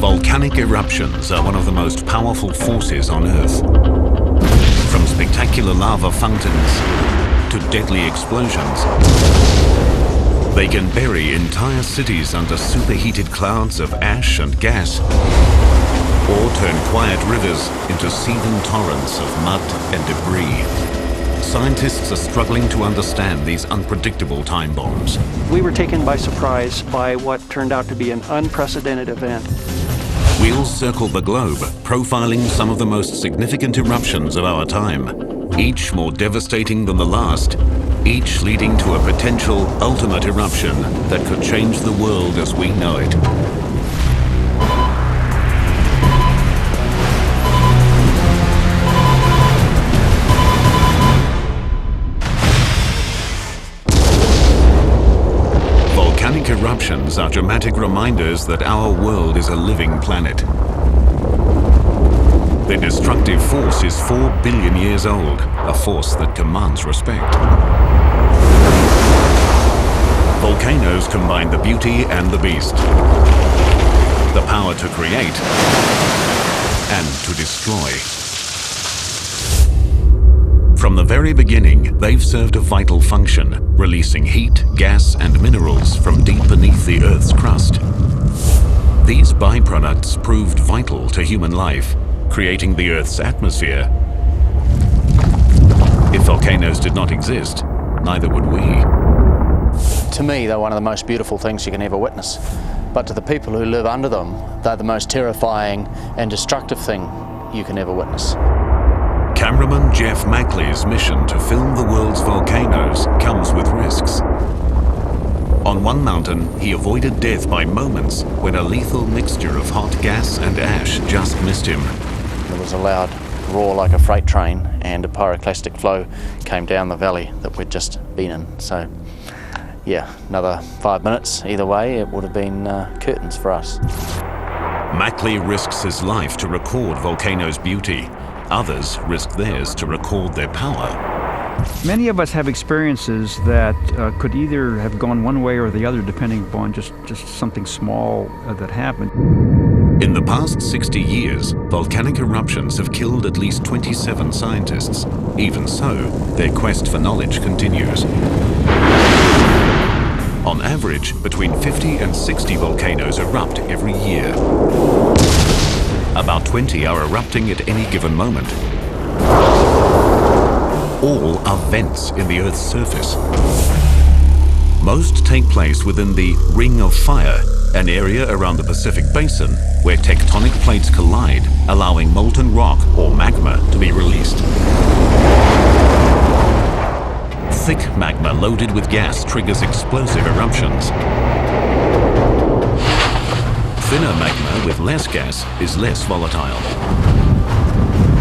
Volcanic eruptions are one of the most powerful forces on Earth. From spectacular lava fountains to deadly explosions, they can bury entire cities under superheated clouds of ash and gas, or turn quiet rivers into seething torrents of mud and debris. Scientists are struggling to understand these unpredictable time bombs. We were taken by surprise by what turned out to be an unprecedented event. We'll circle the globe, profiling some of the most significant eruptions of our time, each more devastating than the last, each leading to a potential ultimate eruption that could change the world as we know it. Volcanic eruptions are dramatic reminders that our world is a living planet. Their destructive force is 4 billion years old, a force that commands respect. Volcanoes combine the beauty and the beast, the power to create and to destroy. From the very beginning, they've served a vital function, releasing heat, gas, and minerals from deep beneath the Earth's crust. These byproducts proved vital to human life, creating the Earth's atmosphere. If volcanoes did not exist, neither would we. To me, they're one of the most beautiful things you can ever witness. But to the people who live under them, they're the most terrifying and destructive thing you can ever witness. Cameraman Jeff Mackley's mission to film the world's volcanoes comes with risks. On one mountain, he avoided death by moments when a lethal mixture of hot gas and ash just missed him. There was a loud roar like a freight train, and a pyroclastic flow came down the valley that we'd just been in. So, yeah, another 5 minutes either way, it would have been curtains for us. Mackley risks his life to record volcanoes' beauty. Others risk theirs to record their power. Many of us have experiences that could either have gone one way or the other depending upon just something small that happened. In the past 60 years, volcanic eruptions have killed at least 27 scientists. Even so, their quest for knowledge continues. On average, between 50 and 60 volcanoes erupt every year. About 20 are erupting at any given moment. All are vents in the Earth's surface. Most take place within the Ring of Fire, an area around the Pacific Basin where tectonic plates collide, allowing molten rock or magma to be released. Thick magma loaded with gas triggers explosive eruptions. Thinner magma with less gas is less volatile.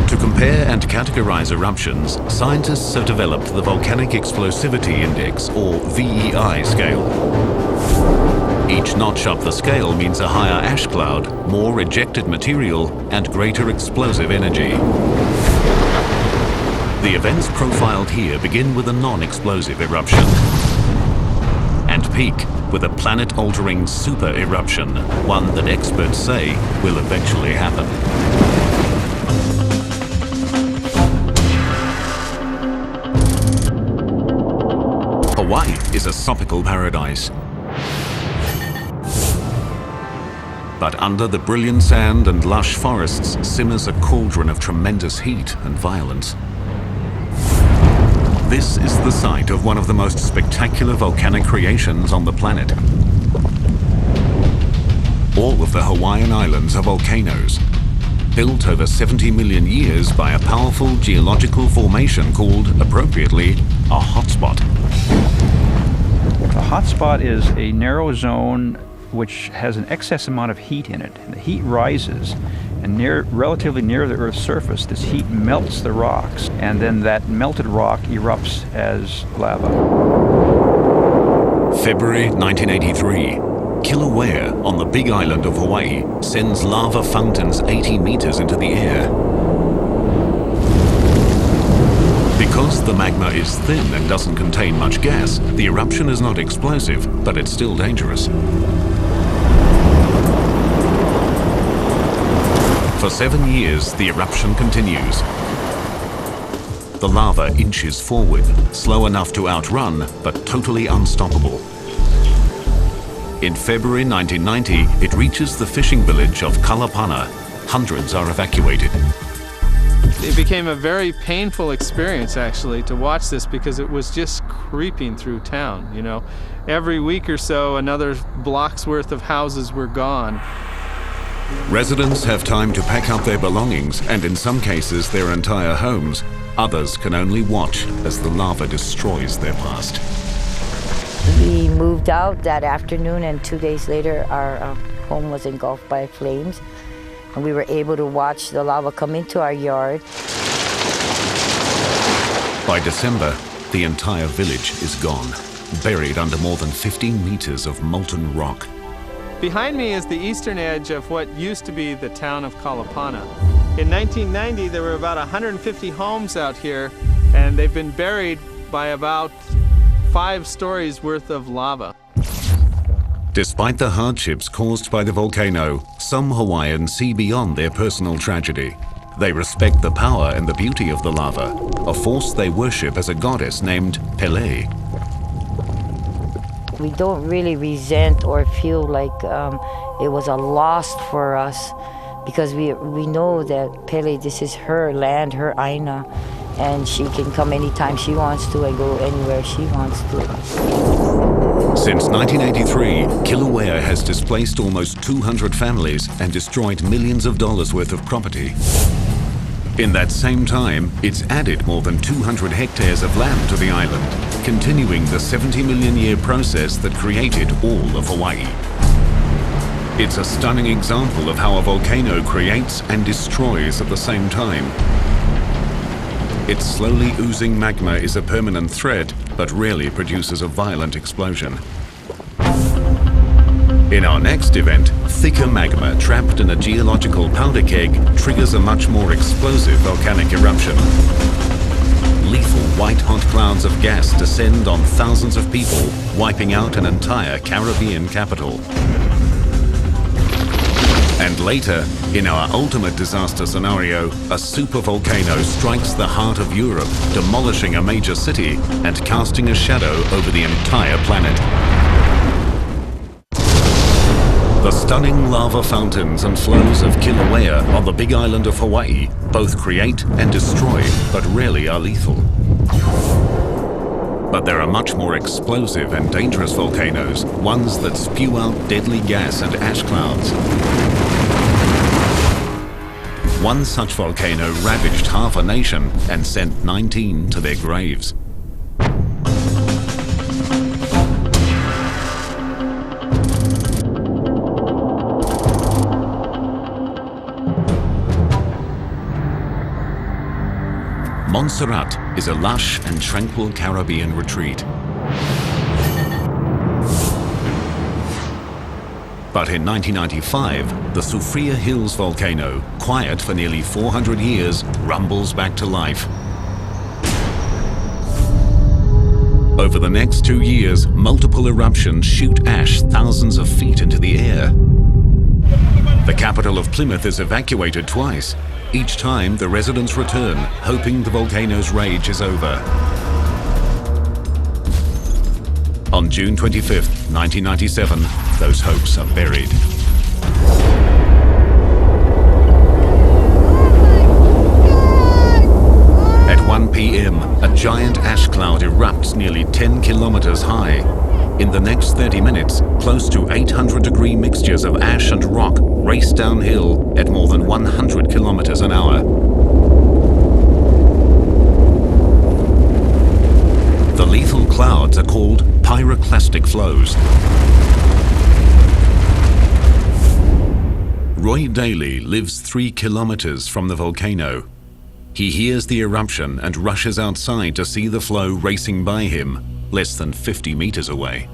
To compare and categorize eruptions, scientists have developed the Volcanic Explosivity Index, or VEI scale. Each notch up the scale means a higher ash cloud, more ejected material, and greater explosive energy. The events profiled here begin with a non-explosive eruption and peak with a planet-altering super eruption, one that experts say will eventually happen. Hawaii is a tropical paradise. But under the brilliant sand and lush forests simmers a cauldron of tremendous heat and violence. This is the site of one of the most spectacular volcanic creations on the planet. All of the Hawaiian Islands are volcanoes, built over 70 million years by a powerful geological formation called, appropriately, a hotspot. A hotspot is a narrow zone which has an excess amount of heat in it. And the heat rises, and relatively near the Earth's surface, this heat melts the rocks, and then that melted rock erupts as lava. February 1983. Kilauea, on the big island of Hawaii, sends lava fountains 80 meters into the air. Because the magma is thin and doesn't contain much gas, the eruption is not explosive, but it's still dangerous. For 7 years, the eruption continues. The lava inches forward, slow enough to outrun, but totally unstoppable. In February 1990, it reaches the fishing village of Kalapana. Hundreds are evacuated. It became a very painful experience, actually, to watch this because it was just creeping through town, you know. Every week or so, another block's worth of houses were gone. Residents have time to pack up their belongings and, in some cases, their entire homes. Others can only watch as the lava destroys their past. We moved out that afternoon, and 2 days later, our home was engulfed by flames. And we were able to watch the lava come into our yard. By December, the entire village is gone, buried under more than 15 meters of molten rock. Behind me is the eastern edge of what used to be the town of Kalapana. In 1990, there were about 150 homes out here, and they've been buried by about 5 stories worth of lava. Despite the hardships caused by the volcano, some Hawaiians see beyond their personal tragedy. They respect the power and the beauty of the lava, a force they worship as a goddess named Pele. We don't really resent or feel like it was a loss for us, because we know that Pele, this is her land, her Aina, and she can come anytime she wants to and go anywhere she wants to. Since 1983, Kilauea has displaced almost 200 families and destroyed millions of dollars worth of property. In that same time, it's added more than 200 hectares of land to the island, continuing the 70-million-year process that created all of Hawaii. It's a stunning example of how a volcano creates and destroys at the same time. Its slowly oozing magma is a permanent threat, but rarely produces a violent explosion. In our next event, thicker magma trapped in a geological powder keg triggers a much more explosive volcanic eruption. Lethal white-hot clouds of gas descend on thousands of people, wiping out an entire Caribbean capital. And later, in our ultimate disaster scenario, a supervolcano strikes the heart of Europe, demolishing a major city and casting a shadow over the entire planet. The stunning lava fountains and flows of Kilauea on the big island of Hawaii both create and destroy, but rarely are lethal. But there are much more explosive and dangerous volcanoes, ones that spew out deadly gas and ash clouds. One such volcano ravaged half a nation and sent 19 to their graves. Montserrat is a lush and tranquil Caribbean retreat. But in 1995, the Soufriere Hills volcano, quiet for nearly 400 years, rumbles back to life. Over the next 2 years, multiple eruptions shoot ash thousands of feet into the air. The capital of Plymouth is evacuated twice. Each time, the residents return, hoping the volcano's rage is over. On June 25th, 1997, those hopes are buried. At 1 p.m., a giant ash cloud erupts nearly 10 kilometers high. In the next 30 minutes, close to 800-degree mixtures of ash and rock race downhill at more than 100 kilometers an hour. The lethal clouds are called pyroclastic flows. Roy Daly lives 3 kilometers from the volcano. He hears the eruption and rushes outside to see the flow racing by him, less than 50 meters away.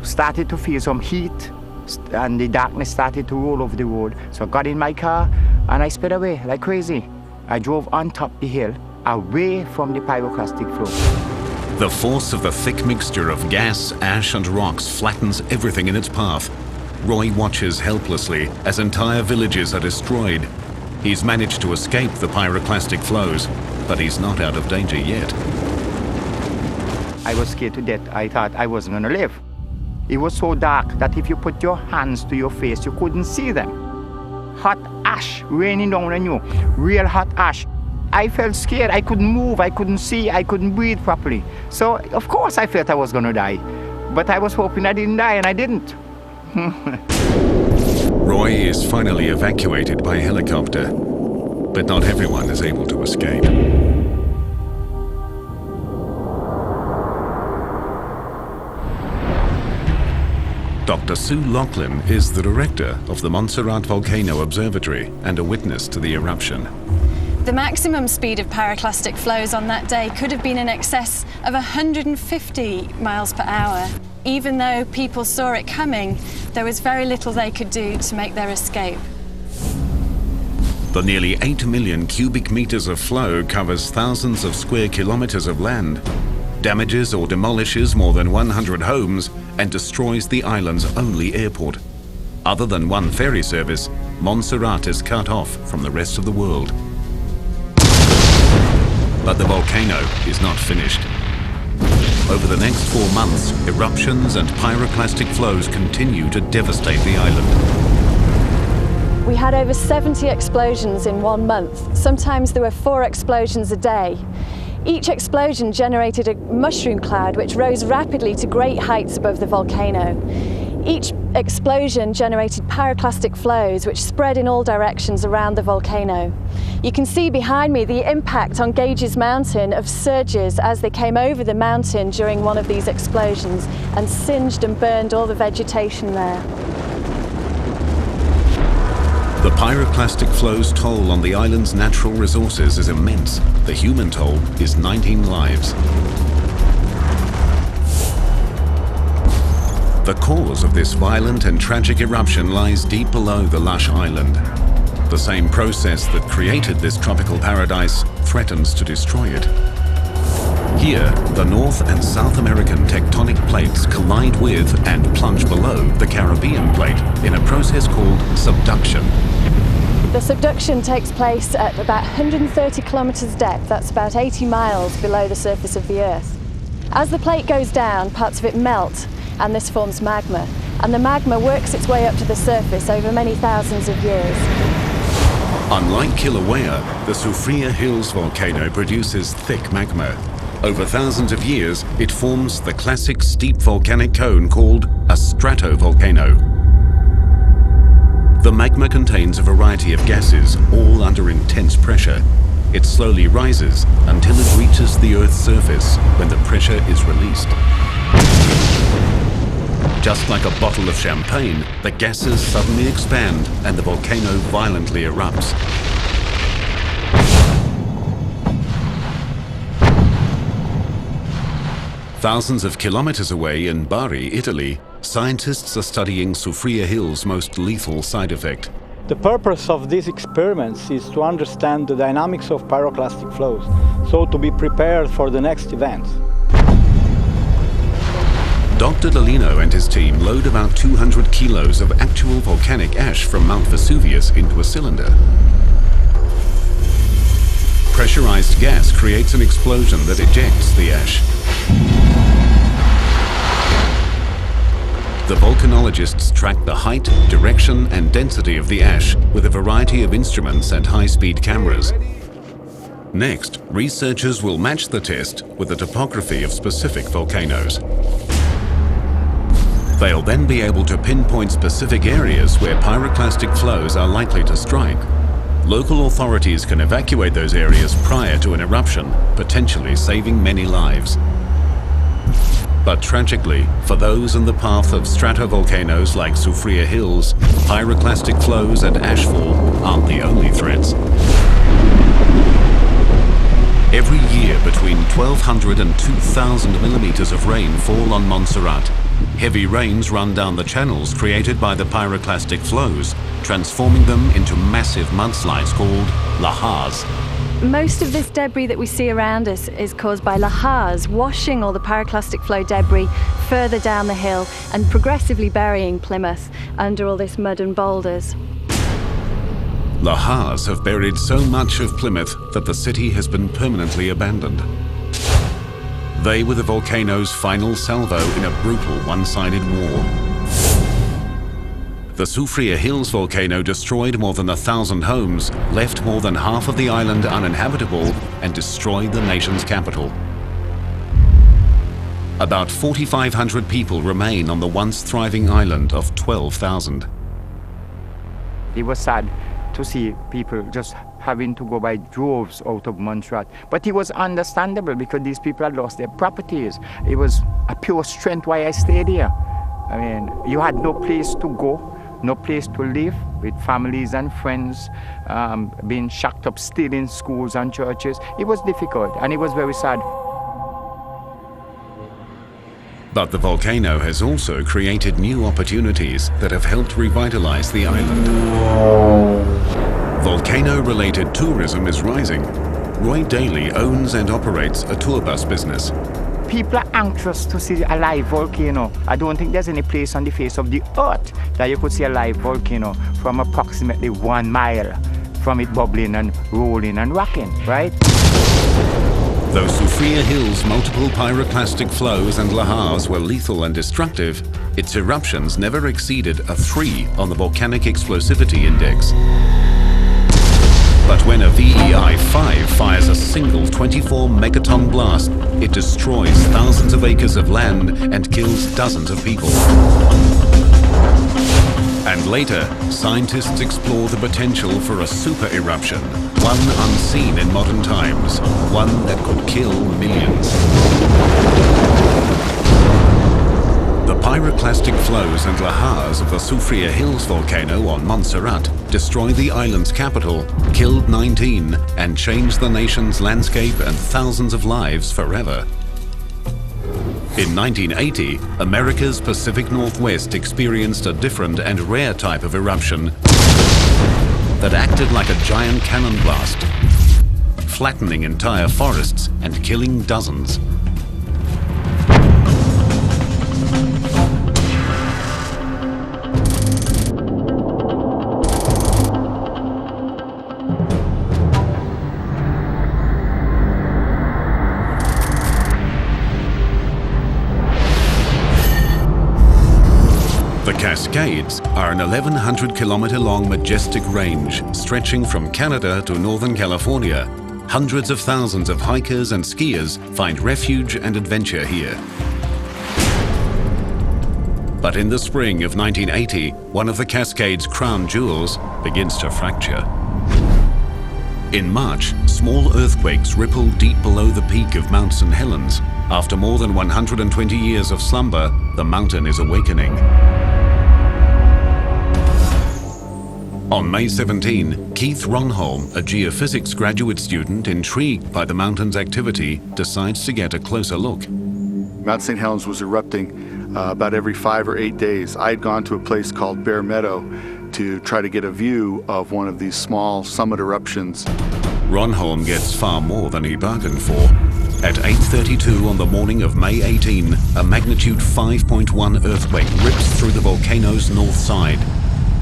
Started to feel some heat, and the darkness started to roll over the road. So I got in my car and I sped away like crazy. I drove on top the hill, away from the pyroclastic flow. The force of the thick mixture of gas, ash and rocks flattens everything in its path. Roy watches helplessly as entire villages are destroyed. He's managed to escape the pyroclastic flows, but he's not out of danger yet. I was scared to death. I thought I wasn't gonna live. It was so dark that if you put your hands to your face, you couldn't see them. Hot ash raining down on you, real hot ash. I felt scared. I couldn't move, I couldn't see, I couldn't breathe properly. So, of course, I felt I was gonna die. But I was hoping I didn't die, and I didn't. Roy is finally evacuated by helicopter, but not everyone is able to escape. Dr. Sue Lachlan is the director of the Montserrat Volcano Observatory and a witness to the eruption. The maximum speed of pyroclastic flows on that day could have been in excess of 150 miles per hour. Even though people saw it coming, there was very little they could do to make their escape. The nearly 8 million cubic meters of flow covers thousands of square kilometers of land, damages or demolishes more than 100 homes, and destroys the island's only airport. Other than one ferry service, Montserrat is cut off from the rest of the world. But the volcano is not finished. Over the next 4 months, eruptions and pyroclastic flows continue to devastate the island. We had over 70 explosions in 1 month. Sometimes there were 4 explosions a day. Each explosion generated a mushroom cloud which rose rapidly to great heights above the volcano. Each explosion generated pyroclastic flows which spread in all directions around the volcano. You can see behind me the impact on Gage's Mountain of surges as they came over the mountain during one of these explosions and singed and burned all the vegetation there. The pyroclastic flow's toll on the island's natural resources is immense. The human toll is 19 lives. The cause of this violent and tragic eruption lies deep below the lush island. The same process that created this tropical paradise threatens to destroy it. Here, the North and South American tectonic plates collide with and plunge below the Caribbean plate in a process called subduction. The subduction takes place at about 130 kilometers depth, that's about 80 miles below the surface of the Earth. As the plate goes down, parts of it melt, and this forms magma. And the magma works its way up to the surface over many thousands of years. Unlike Kilauea, the Soufriere Hills volcano produces thick magma. Over thousands of years, it forms the classic steep volcanic cone called a stratovolcano. The magma contains a variety of gases, all under intense pressure. It slowly rises until it reaches the Earth's surface when the pressure is released. Just like a bottle of champagne, the gases suddenly expand and the volcano violently erupts. Thousands of kilometers away in Bari, Italy, scientists are studying Soufriere Hill's most lethal side effect. The purpose of these experiments is to understand the dynamics of pyroclastic flows, so to be prepared for the next events. Dr. Delino and his team load about 200 kilos of actual volcanic ash from Mount Vesuvius into a cylinder. Pressurized gas creates an explosion that ejects the ash. The volcanologists track the height, direction, and density of the ash with a variety of instruments and high-speed cameras. Next, researchers will match the test with the topography of specific volcanoes. They'll then be able to pinpoint specific areas where pyroclastic flows are likely to strike. Local authorities can evacuate those areas prior to an eruption, potentially saving many lives. But tragically, for those in the path of stratovolcanoes like Soufriere Hills, pyroclastic flows and ashfall aren't the only threats. Every year, between 1,200 and 2,000 millimeters of rain fall on Montserrat. Heavy rains run down the channels created by the pyroclastic flows, transforming them into massive mudslides called lahars. Most of this debris that we see around us is caused by lahars, washing all the pyroclastic flow debris further down the hill and progressively burying Plymouth under all this mud and boulders. Lahars have buried so much of Plymouth that the city has been permanently abandoned. They were the volcano's final salvo in a brutal one-sided war. The Soufriere Hills volcano destroyed more than 1,000 homes, left more than half of the island uninhabitable, and destroyed the nation's capital. About 4,500 people remain on the once thriving island of 12,000. It was sad to see people just having to go by droves out of Montserrat. But it was understandable because these people had lost their properties. It was a pure strength why I stayed here. I mean, you had no place to go, no place to live, with families and friends being shacked up still in schools and churches. It was difficult and it was very sad. But the volcano has also created new opportunities that have helped revitalize the island. Volcano-related tourism is rising. Roy Daly owns and operates a tour bus business. People are anxious to see a live volcano. I don't think there's any place on the face of the earth that you could see a live volcano from approximately 1 mile from it bubbling and rolling and rocking, right? Though Soufriere Hills' multiple pyroclastic flows and lahars were lethal and destructive, its eruptions never exceeded a 3 on the Volcanic Explosivity Index. But when a VEI-5 fires a single 24 megaton blast, it destroys thousands of acres of land and kills dozens of people. And later, scientists explore the potential for a super eruption, one unseen in modern times, one that could kill millions. The pyroclastic flows and lahars of the Soufriere Hills volcano on Montserrat destroyed the island's capital, killed 19, and changed the nation's landscape and thousands of lives forever. In 1980, America's Pacific Northwest experienced a different and rare type of eruption that acted like a giant cannon blast, flattening entire forests and killing dozens. The Cascades are an 1,100-kilometer-long majestic range stretching from Canada to Northern California. Hundreds of thousands of hikers and skiers find refuge and adventure here. But in the spring of 1980, one of the Cascades' crown jewels begins to fracture. In March, small earthquakes ripple deep below the peak of Mount St. Helens. After more than 120 years of slumber, the mountain is awakening. On May 17, Keith Ronholm, a geophysics graduate student intrigued by the mountain's activity, decides to get a closer look. Mount St. Helens was erupting about every 5 or 8 days. I had gone to a place called Bear Meadow to try to get a view of one of these small summit eruptions. Ronholm gets far more than he bargained for. At 8:32 on the morning of May 18, a magnitude 5.1 earthquake rips through the volcano's north side.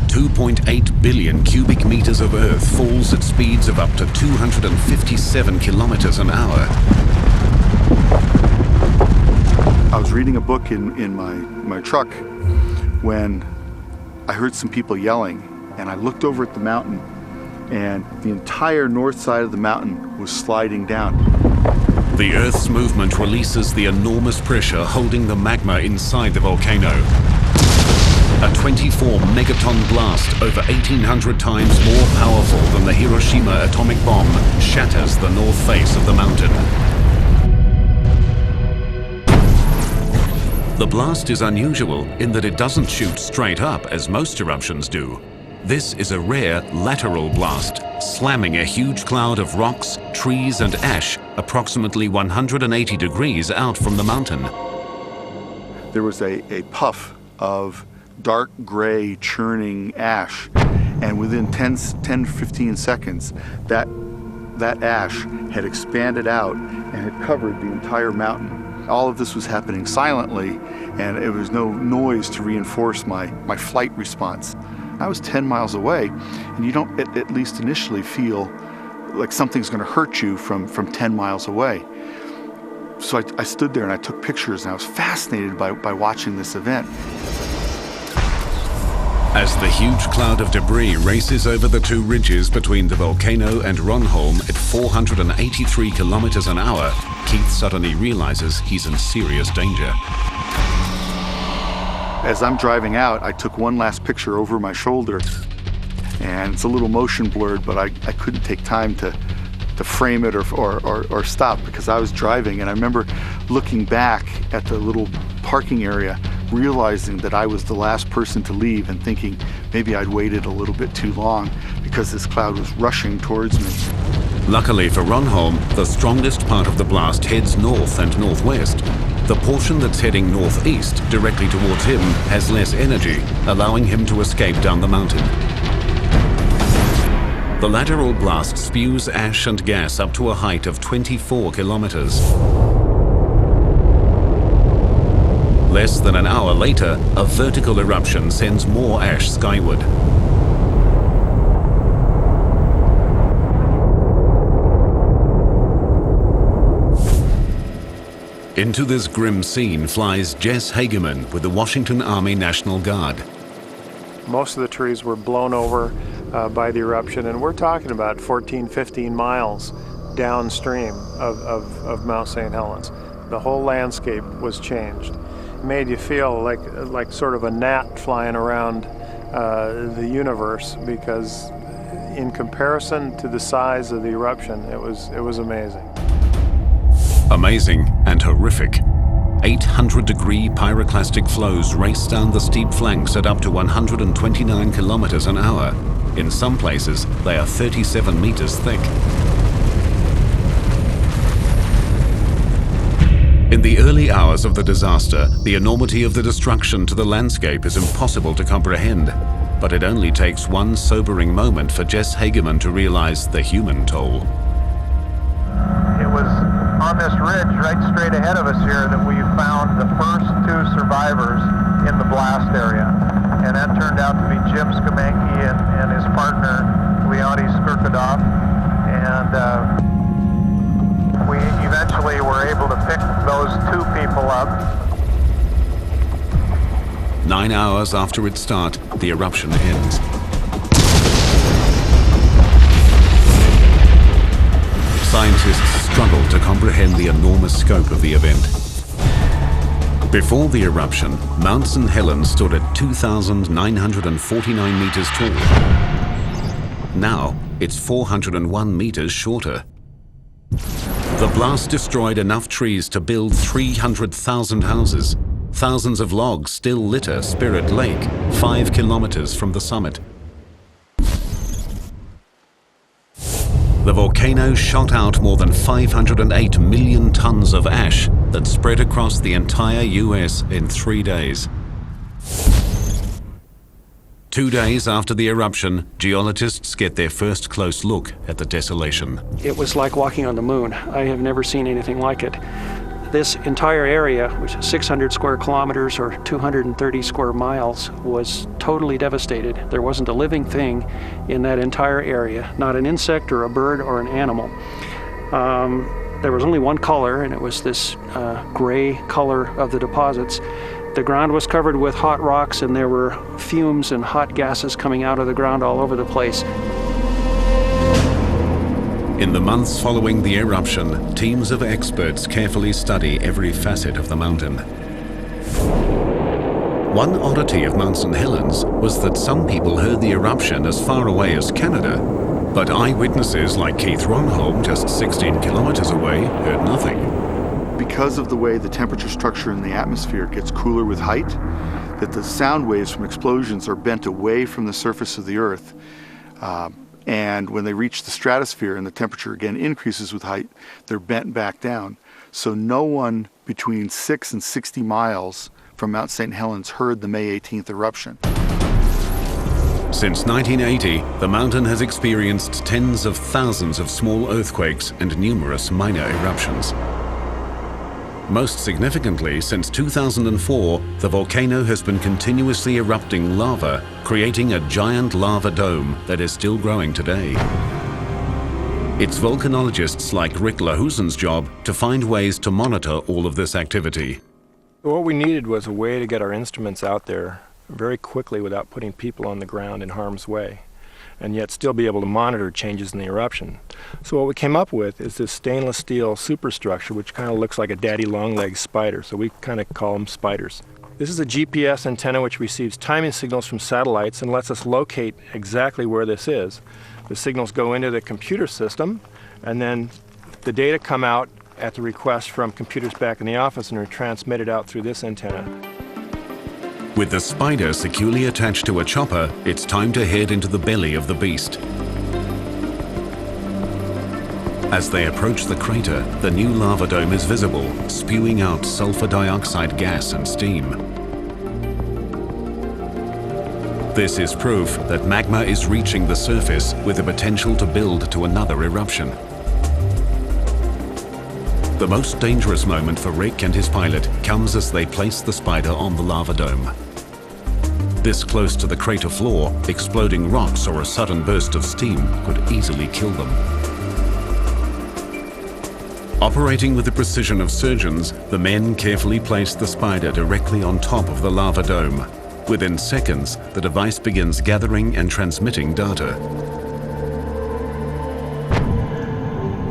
2.8 billion cubic meters of earth falls at speeds of up to 257 kilometers an hour. I was reading a book in my truck when I heard some people yelling, and I looked over at the mountain, and the entire north side of the mountain was sliding down. The Earth's movement releases the enormous pressure holding the magma inside the volcano. A 24 megaton blast, over 1,800 times more powerful than the Hiroshima atomic bomb, shatters the north face of the mountain. The blast is unusual in that it doesn't shoot straight up as most eruptions do. This is a rare lateral blast, slamming a huge cloud of rocks, trees and ash approximately 180 degrees out from the mountain. There was a puff of dark gray churning ash, and within 10 to 15 seconds that that ash had expanded out and had covered the entire mountain. All of this was happening silently, and there was no noise to reinforce my flight response. I was 10 miles away, and you don't, at least initially, feel like something's going to hurt you from 10 miles away. So I stood there and I took pictures, and I was fascinated by watching this event. As the huge cloud of debris races over the two ridges between the volcano and Ronholm at 483 kilometers an hour, Keith suddenly realizes he's in serious danger. As I'm driving out, I took one last picture over my shoulder, and it's a little motion blurred, but I couldn't take time to frame it or stop because I was driving. And I remember looking back at the little parking area, realizing that I was the last person to leave and thinking maybe I'd waited a little bit too long because this cloud was rushing towards me. Luckily for Ronholm, the strongest part of the blast heads north and northwest. The portion that's heading northeast, directly towards him, has less energy, allowing him to escape down the mountain. The lateral blast spews ash and gas up to a height of 24 kilometers. Less than an hour later, a vertical eruption sends more ash skyward. Into this grim scene flies Jess Hageman with the Washington Army National Guard. Most of the trees were blown over by the eruption, and we're talking about 14, 15 miles downstream of Mount St. Helens. The whole landscape was changed. It made you feel like sort of a gnat flying around the universe, because in comparison to the size of the eruption, it was amazing. Amazing and horrific. 800-degree pyroclastic flows race down the steep flanks at up to 129 kilometers an hour. In some places, they are 37 meters thick. In the early hours of the disaster, the enormity of the destruction to the landscape is impossible to comprehend. But it only takes one sobering moment for Jess Hageman to realize the human toll. It was on this ridge right straight ahead of us here that we found the first two survivors in the blast area. And that turned out to be Jim Skomenke and his partner, Leonid Skirkadov. And we eventually were able to pick those two people up. 9 hours after its start, the eruption ends. Scientists struggle to comprehend the enormous scope of the event. Before the eruption, Mount St. Helens stood at 2,949 meters tall. Now, it's 401 meters shorter. The blast destroyed enough trees to build 300,000 houses. Thousands of logs still litter Spirit Lake, 5 kilometers from the summit. The volcano shot out more than 508 million tons of ash that spread across the entire US in 3 days. 2 days after the eruption, geologists get their first close look at the desolation. It was like walking on the moon. I have never seen anything like it. This entire area, which is 600 square kilometers or 230 square miles, was totally devastated. There wasn't a living thing in that entire area, not an insect or a bird or an animal. There was only one color, and it was this gray color of the deposits. The ground was covered with hot rocks, and there were fumes and hot gases coming out of the ground all over the place. In the months following the eruption, teams of experts carefully study every facet of the mountain. One oddity of Mount St. Helens was that some people heard the eruption as far away as Canada, but eyewitnesses like Keith Ronholm, just 16 kilometers away, heard nothing. Because of the way the temperature structure in the atmosphere gets cooler with height, that the sound waves from explosions are bent away from the surface of the Earth. And when they reach the stratosphere and the temperature again increases with height, they're bent back down. So no one between 6 and 60 miles from Mount St. Helens heard the May 18th eruption. Since 1980, the mountain has experienced tens of thousands of small earthquakes and numerous minor eruptions. Most significantly, since 2004, the volcano has been continuously erupting lava, creating a giant lava dome that is still growing today. It's volcanologists like Rick Lahusen's job to find ways to monitor all of this activity. What we needed was a way to get our instruments out there very quickly without putting people on the ground in harm's way, and yet still be able to monitor changes in the eruption. So what we came up with is this stainless steel superstructure, which kind of looks like a daddy long-legged spider, so we kind of call them spiders. This is a GPS antenna which receives timing signals from satellites and lets us locate exactly where this is. The signals go into the computer system, and then the data come out at the request from computers back in the office and are transmitted out through this antenna. With the spider securely attached to a chopper, it's time to head into the belly of the beast. As they approach the crater, the new lava dome is visible, spewing out sulfur dioxide gas and steam. This is proof that magma is reaching the surface with the potential to build to another eruption. The most dangerous moment for Rick and his pilot comes as they place the spider on the lava dome. This close to the crater floor, exploding rocks or a sudden burst of steam could easily kill them. Operating with the precision of surgeons, the men carefully place the spider directly on top of the lava dome. Within seconds, the device begins gathering and transmitting data.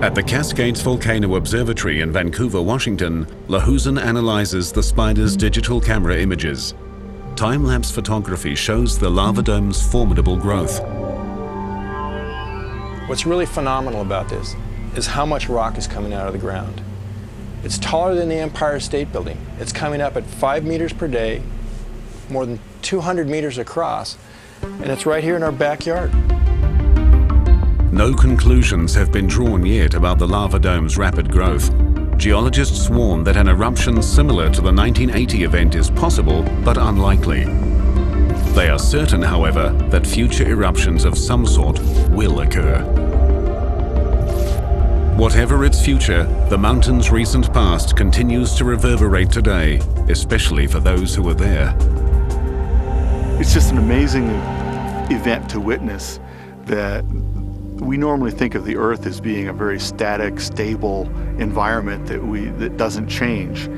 At the Cascades Volcano Observatory in Vancouver, Washington, Lahusen analyzes the spider's digital camera images. Time-lapse photography shows the lava dome's formidable growth. What's really phenomenal about this is how much rock is coming out of the ground. It's taller than the Empire State Building. It's coming up at 5 meters per day, more than 200 meters across, and it's right here in our backyard. No conclusions have been drawn yet about the lava dome's rapid growth. Geologists warn that an eruption similar to the 1980 event is possible, but unlikely. They are certain, however, that future eruptions of some sort will occur. Whatever its future, the mountain's recent past continues to reverberate today, especially for those who were there. It's just an amazing event to witness that we normally think of the Earth as being a very static, stable environment that doesn't change.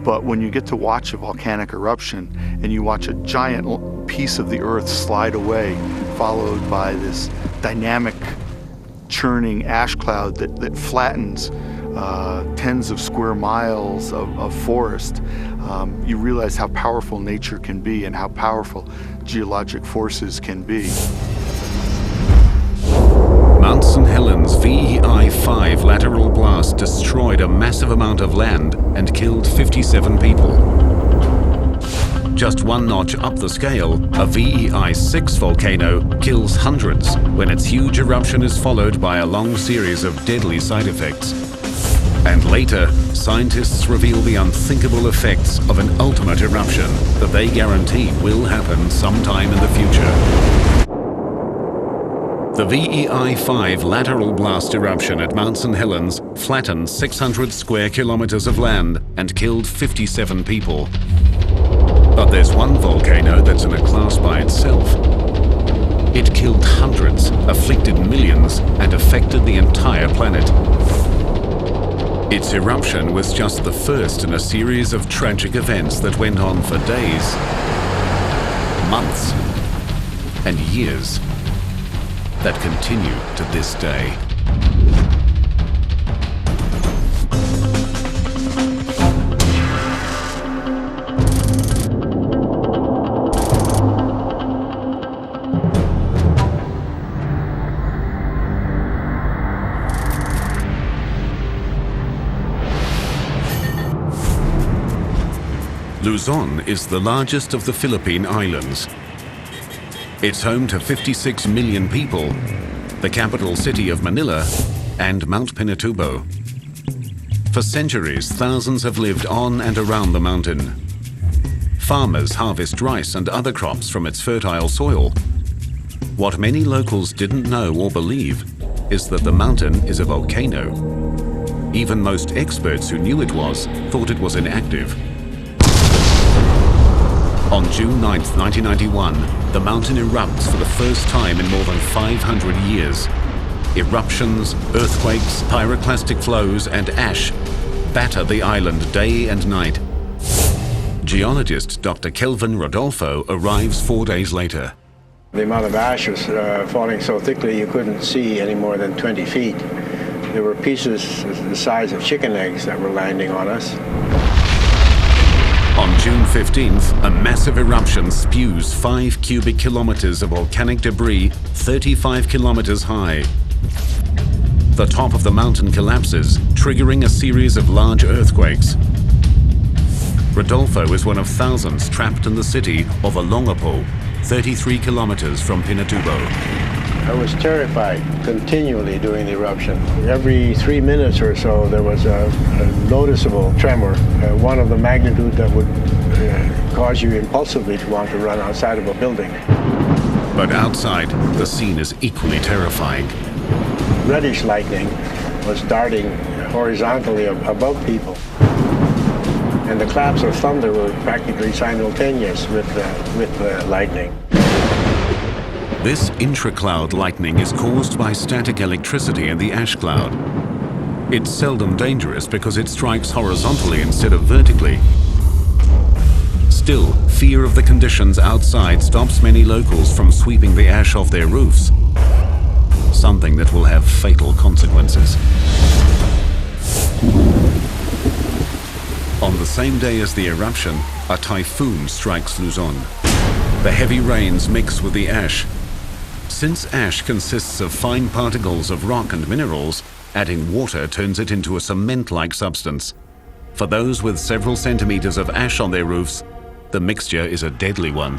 But when you get to watch a volcanic eruption and you watch a giant piece of the Earth slide away, followed by this dynamic, churning ash cloud that flattens tens of square miles of forest, you realize how powerful nature can be and how powerful geologic forces can be. Mount St. Helens VEI-5 lateral blast destroyed a massive amount of land and killed 57 people. Just one notch up the scale, a VEI-6 volcano kills hundreds when its huge eruption is followed by a long series of deadly side effects. And later, scientists reveal the unthinkable effects of an ultimate eruption that they guarantee will happen sometime in the future. The VEI-5 lateral blast eruption at Mount St. Helens flattened 600 square kilometers of land and killed 57 people. But there's one volcano that's in a class by itself. It killed hundreds, afflicted millions, and affected the entire planet. Its eruption was just the first in a series of tragic events that went on for days, months, and years that continue to this day. Luzon is the largest of the Philippine Islands. It's home to 56 million people, the capital city of Manila, and Mount Pinatubo. For centuries, thousands have lived on and around the mountain. Farmers harvest rice and other crops from its fertile soil. What many locals didn't know or believe is that the mountain is a volcano. Even most experts who knew it was thought it was inactive. On June 9, 1991, the mountain erupts for the first time in more than 500 years. Eruptions, earthquakes, pyroclastic flows, and ash batter the island day and night. Geologist Dr. Kelvin Rodolfo arrives 4 days later. The amount of ash was falling so thickly you couldn't see any more than 20 feet. There were pieces the size of chicken eggs that were landing on us. On June 15th, a massive eruption spews 5 cubic kilometers of volcanic debris 35 kilometers high. The top of the mountain collapses, triggering a series of large earthquakes. Rodolfo is one of thousands trapped in the city of Olongapo, 33 kilometers from Pinatubo. I was terrified continually during the eruption. Every 3 minutes or so there was a noticeable tremor, one of the magnitude that would cause you impulsively to want to run outside of a building. But outside, the scene is equally terrifying. Reddish lightning was darting horizontally above people. And the claps of thunder were practically simultaneous with the lightning. This intra-cloud lightning is caused by static electricity in the ash cloud. It's seldom dangerous because it strikes horizontally instead of vertically. Still, fear of the conditions outside stops many locals from sweeping the ash off their roofs, something that will have fatal consequences. On the same day as the eruption, a typhoon strikes Luzon. The heavy rains mix with the ash. Since ash consists of fine particles of rock and minerals, adding water turns it into a cement-like substance. For those with several centimeters of ash on their roofs, the mixture is a deadly one.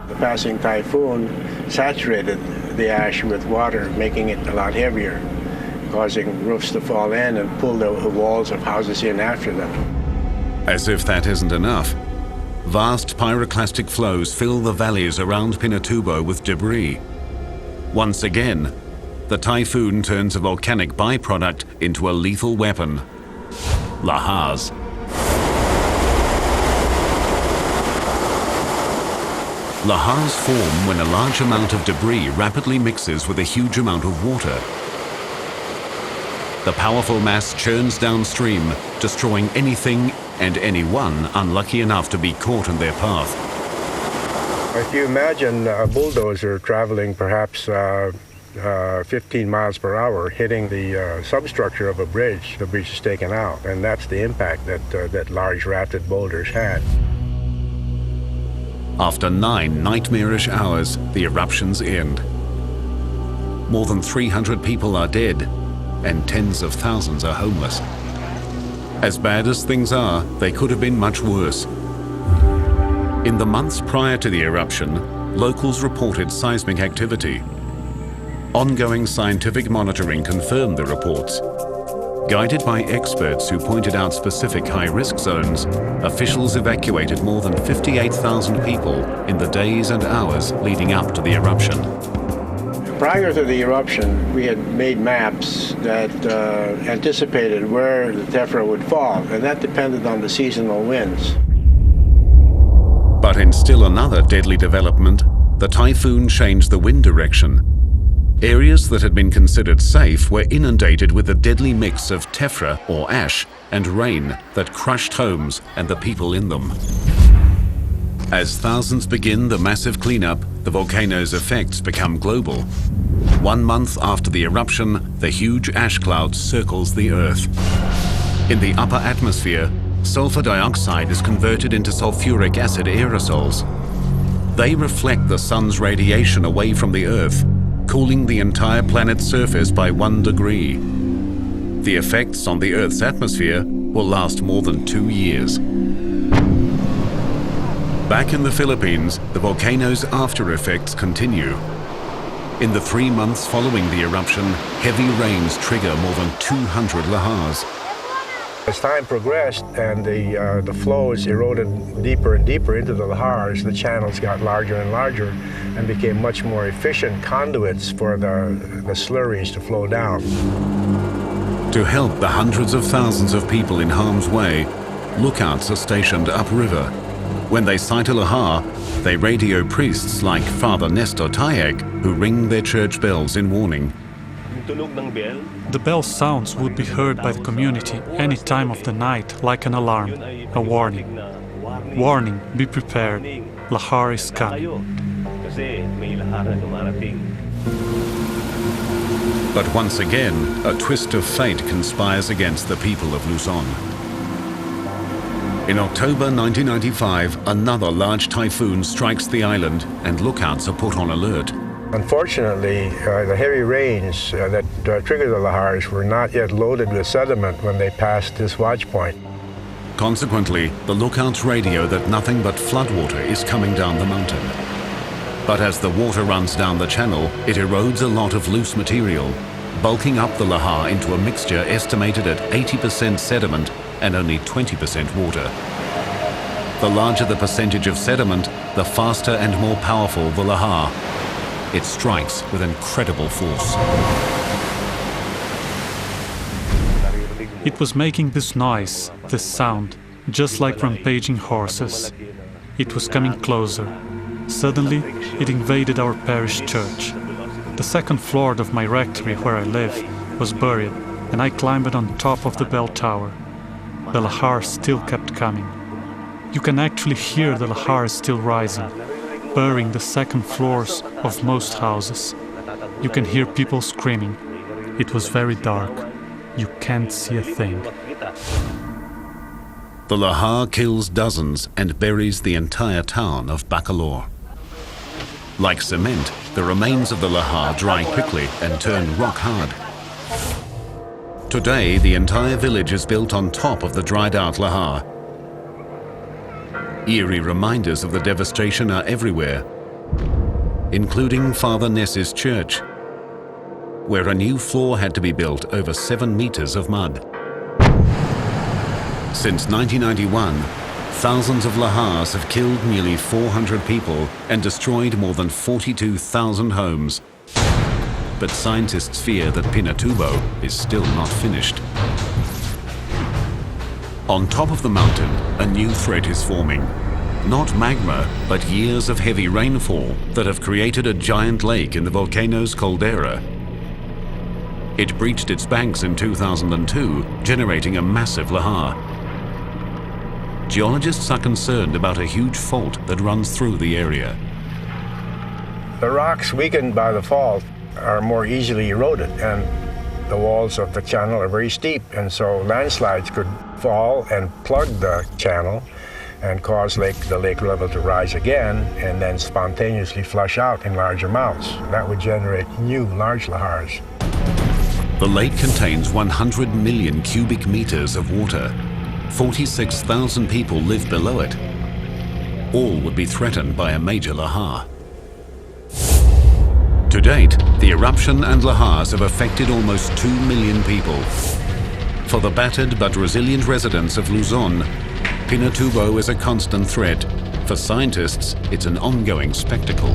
The passing typhoon saturated the ash with water, making it a lot heavier, causing roofs to fall in and pull the walls of houses in after them. As if that isn't enough, vast pyroclastic flows fill the valleys around Pinatubo with debris. Once again, the typhoon turns a volcanic byproduct into a lethal weapon: lahars. Lahars form when a large amount of debris rapidly mixes with a huge amount of water. The powerful mass churns downstream, destroying anything and anyone unlucky enough to be caught in their path. If you imagine a bulldozer traveling perhaps 15 miles per hour hitting the substructure of a bridge, the bridge is taken out, and that's the impact that large rafted boulders had. After 9 nightmarish hours, the eruptions end. More than 300 people are dead, and tens of thousands are homeless. As bad as things are, they could have been much worse. In the months prior to the eruption, locals reported seismic activity. Ongoing scientific monitoring confirmed the reports. Guided by experts who pointed out specific high-risk zones, officials evacuated more than 58,000 people in the days and hours leading up to the eruption. Prior to the eruption, we had made maps that anticipated where the tephra would fall, and that depended on the seasonal winds. But in still another deadly development, the typhoon changed the wind direction. Areas that had been considered safe were inundated with a deadly mix of tephra, or ash, and rain that crushed homes and the people in them. As thousands begin the massive cleanup, the volcano's effects become global. 1 month after the eruption, the huge ash cloud circles the Earth. In the upper atmosphere, sulfur dioxide is converted into sulfuric acid aerosols. They reflect the sun's radiation away from the Earth, cooling the entire planet's surface by 1 degree. The effects on the Earth's atmosphere will last more than 2 years. Back in the Philippines, the volcano's after effects continue. In the 3 months following the eruption, heavy rains trigger more than 200 lahars. As time progressed and the flows eroded deeper and deeper into the lahars, the channels got larger and larger and became much more efficient conduits for the slurries to flow down. To help the hundreds of thousands of people in harm's way, lookouts are stationed upriver. When they sight a lahar, they radio priests like Father Nestor Tayek, who ring their church bells in warning. The bell sounds would be heard by the community any time of the night like an alarm, a warning. Warning, be prepared, lahar is coming. But once again, a twist of fate conspires against the people of Luzon. In October 1995, another large typhoon strikes the island and lookouts are put on alert. Unfortunately, the heavy rains that triggered the lahars were not yet loaded with sediment when they passed this watch point. Consequently, the lookouts radio that nothing but floodwater is coming down the mountain. But as the water runs down the channel, it erodes a lot of loose material, bulking up the lahar into a mixture estimated at 80% sediment and only 20% water. The larger the percentage of sediment, the faster and more powerful the lahar. It strikes with incredible force. It was making this noise, this sound, just like rampaging horses. It was coming closer. Suddenly, it invaded our parish church. The second floor of my rectory where I live was buried, and I climbed on top of the bell tower. The lahar still kept coming. You can actually hear the lahar still rising, burying the second floors of most houses. You can hear people screaming. It was very dark. You can't see a thing. The lahar kills dozens and buries the entire town of Bacolor. Like cement, the remains of the lahar dry quickly and turn rock hard. Today, the entire village is built on top of the dried-out lahar. Eerie reminders of the devastation are everywhere, including Father Ness's church, where a new floor had to be built over 7 meters of mud. Since 1991, thousands of lahars have killed nearly 400 people and destroyed more than 42,000 homes. But scientists fear that Pinatubo is still not finished. On top of the mountain, a new threat is forming. Not magma, but years of heavy rainfall that have created a giant lake in the volcano's caldera. It breached its banks in 2002, generating a massive lahar. Geologists are concerned about a huge fault that runs through the area. The rocks weakened by the fault are more easily eroded, and the walls of the channel are very steep, and so landslides could fall and plug the channel and cause the lake level to rise again and then spontaneously flush out in large amounts. That would generate new large lahars. The lake contains 100 million cubic meters of water. 46,000 people live below it. All would be threatened by a major lahar. To date, the eruption and lahars have affected almost 2 million people. For the battered but resilient residents of Luzon, Pinatubo is a constant threat. For scientists, it's an ongoing spectacle.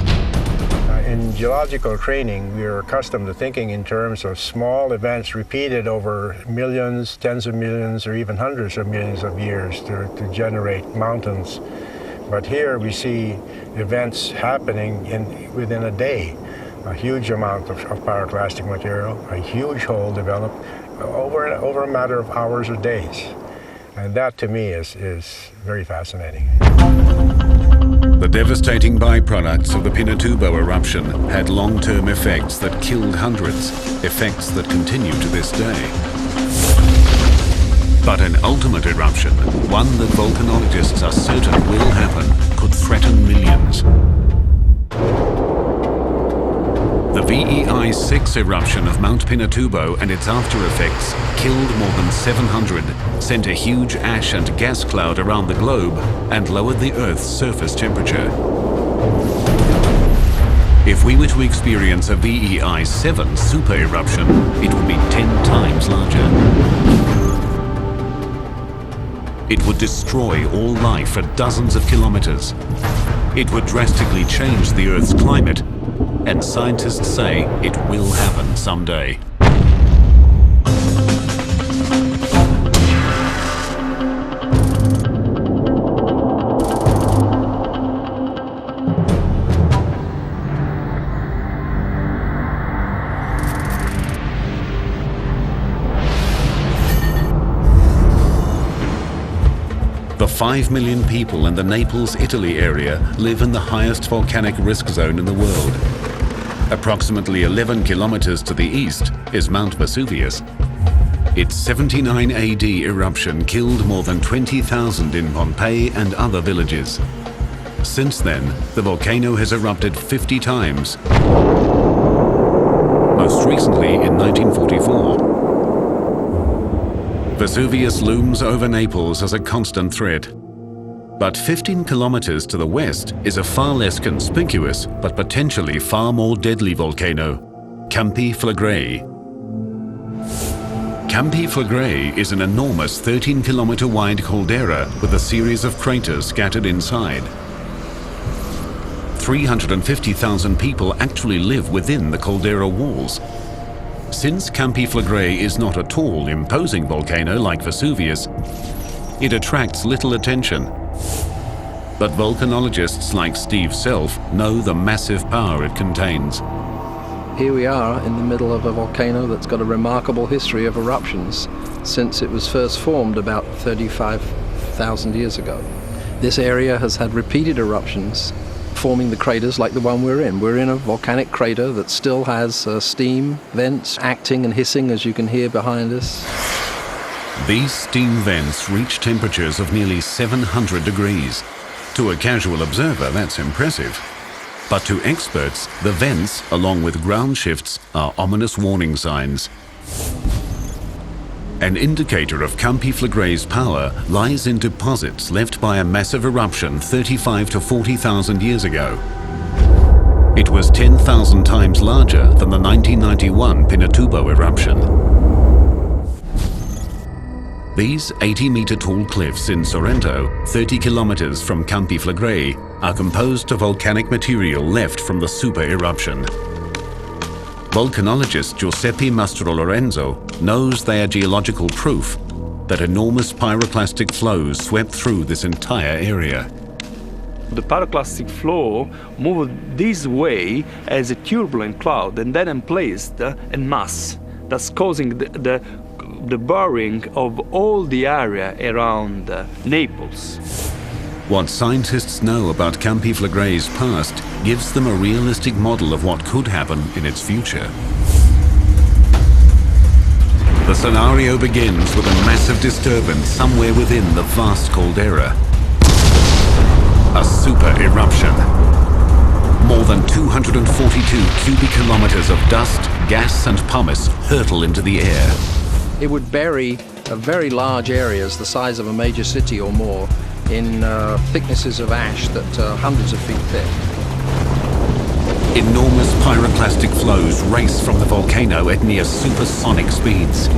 In geological training, we are accustomed to thinking in terms of small events repeated over millions, tens of millions, or even hundreds of millions of years to generate mountains. But here we see events happening within a day. A huge amount of pyroclastic material, a huge hole developed over a matter of hours or days. And that to me is very fascinating. The devastating byproducts of the Pinatubo eruption had long-term effects that killed hundreds, effects that continue to this day. But an ultimate eruption, one that volcanologists are certain will happen, could threaten millions. The VEI-6 eruption of Mount Pinatubo and its after-effects killed more than 700, sent a huge ash and gas cloud around the globe, and lowered the Earth's surface temperature. If we were to experience a VEI-7 super eruption, it would be 10 times larger. It would destroy all life for dozens of kilometers. It would drastically change the Earth's climate, and scientists say it will happen someday. The 5 million people in the Naples, Italy area live in the highest volcanic risk zone in the world. Approximately 11 kilometers to the east is Mount Vesuvius. Its 79 AD eruption killed more than 20,000 in Pompeii and other villages. Since then, the volcano has erupted 50 times, most recently in 1944. Vesuvius looms over Naples as a constant threat. But 15 kilometers to the west is a far less conspicuous but potentially far more deadly volcano, Campi Flegrei. Campi Flegrei is an enormous 13-kilometer wide caldera with a series of craters scattered inside. 350,000 people actually live within the caldera walls. Since Campi Flegrei is not a tall, imposing volcano like Vesuvius, it attracts little attention. But volcanologists like Steve Self know the massive power it contains. Here we are in the middle of a volcano that's got a remarkable history of eruptions since it was first formed about 35,000 years ago. This area has had repeated eruptions, forming the craters like the one we're in. We're in a volcanic crater that still has steam vents acting and hissing, as you can hear behind us. These steam vents reach temperatures of nearly 700 degrees. To a casual observer, that's impressive. But to experts, the vents, along with ground shifts, are ominous warning signs. An indicator of Campi Flegrei's power lies in deposits left by a massive eruption 35 to 40,000 years ago. It was 10,000 times larger than the 1991 Pinatubo eruption. These 80-meter tall cliffs in Sorrento, 30 kilometers from Campi Flegrei, are composed of volcanic material left from the super eruption. Volcanologist Giuseppe Mastrolorenzo knows they are geological proof that enormous pyroclastic flows swept through this entire area. The pyroclastic flow moved this way as a turbulent cloud and then emplaced in mass, thus causing the burying of all the area around Naples. What scientists know about Campi Flegrei's past gives them a realistic model of what could happen in its future. The scenario begins with a massive disturbance somewhere within the vast caldera. A super eruption. More than 242 cubic kilometers of dust, gas and pumice hurtle into the air. It would bury very large areas, the size of a major city or more, in thicknesses of ash that are hundreds of feet thick. Enormous pyroclastic flows race from the volcano at near supersonic speeds.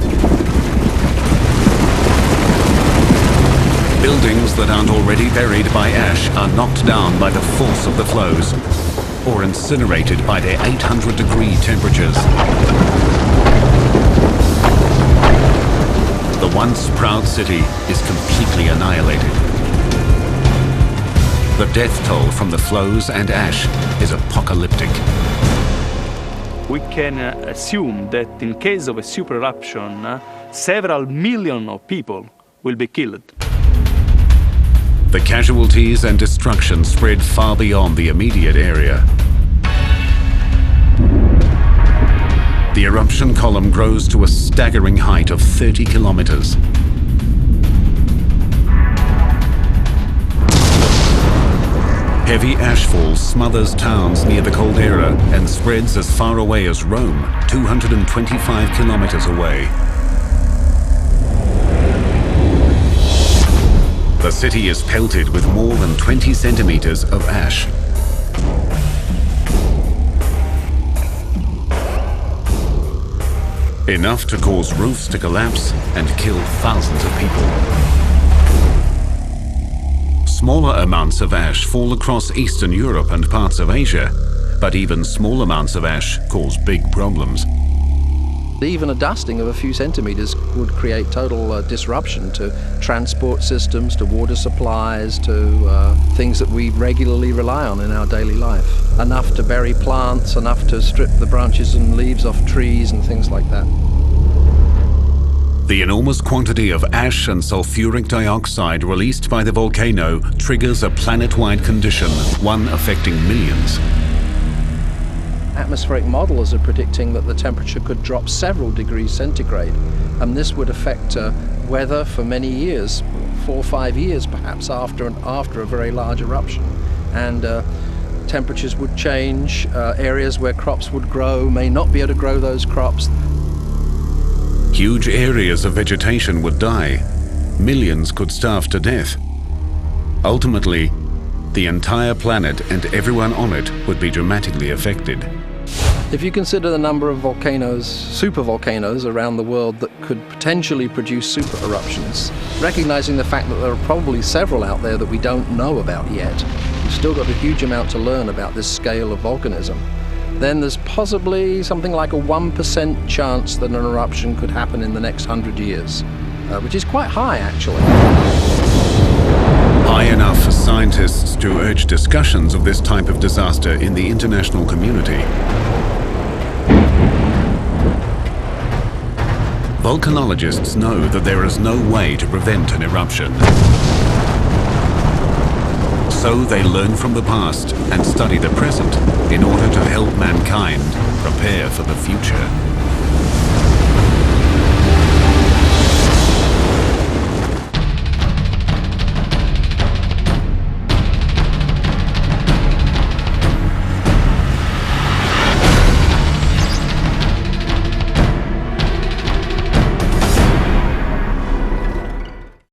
Buildings that aren't already buried by ash are knocked down by the force of the flows, or incinerated by their 800-degree temperatures. The once proud city is completely annihilated. The death toll from the flows and ash is apocalyptic. We can assume that in case of a super eruption, several million of people will be killed. The casualties and destruction spread far beyond the immediate area. The eruption column grows to a staggering height of 30 kilometers. Heavy ashfall smothers towns near the caldera and spreads as far away as Rome, 225 kilometers away. The city is pelted with more than 20 centimeters of ash. Enough to cause roofs to collapse and kill thousands of people. smaller amounts of ash fall across Eastern Europe and parts of Asia, but even small amounts of ash cause big problems. Even a dusting of a few centimeters would create total disruption to transport systems, to water supplies, to things that we regularly rely on in our daily life. Enough to bury plants, enough to strip the branches and leaves off trees and things like that. The enormous quantity of ash and sulfuric dioxide released by the volcano triggers a planet-wide condition, one affecting millions. Atmospheric modelers are predicting that the temperature could drop several degrees centigrade, and this would affect weather for many years, 4 or 5 years perhaps, after a very large eruption. And temperatures would change, areas where crops would grow may not be able to grow those crops. Huge areas of vegetation would die. Millions could starve to death. Ultimately, the entire planet and everyone on it would be dramatically affected. If you consider the number of volcanoes, supervolcanoes around the world that could potentially produce super eruptions, recognizing the fact that there are probably several out there that we don't know about yet, we've still got a huge amount to learn about this scale of volcanism, then there's possibly something like a 1% chance that an eruption could happen in the next 100 years, which is quite high actually. High enough for scientists to urge discussions of this type of disaster in the international community. Volcanologists know that there is no way to prevent an eruption. So they learn from the past and study the present in order to help mankind prepare for the future.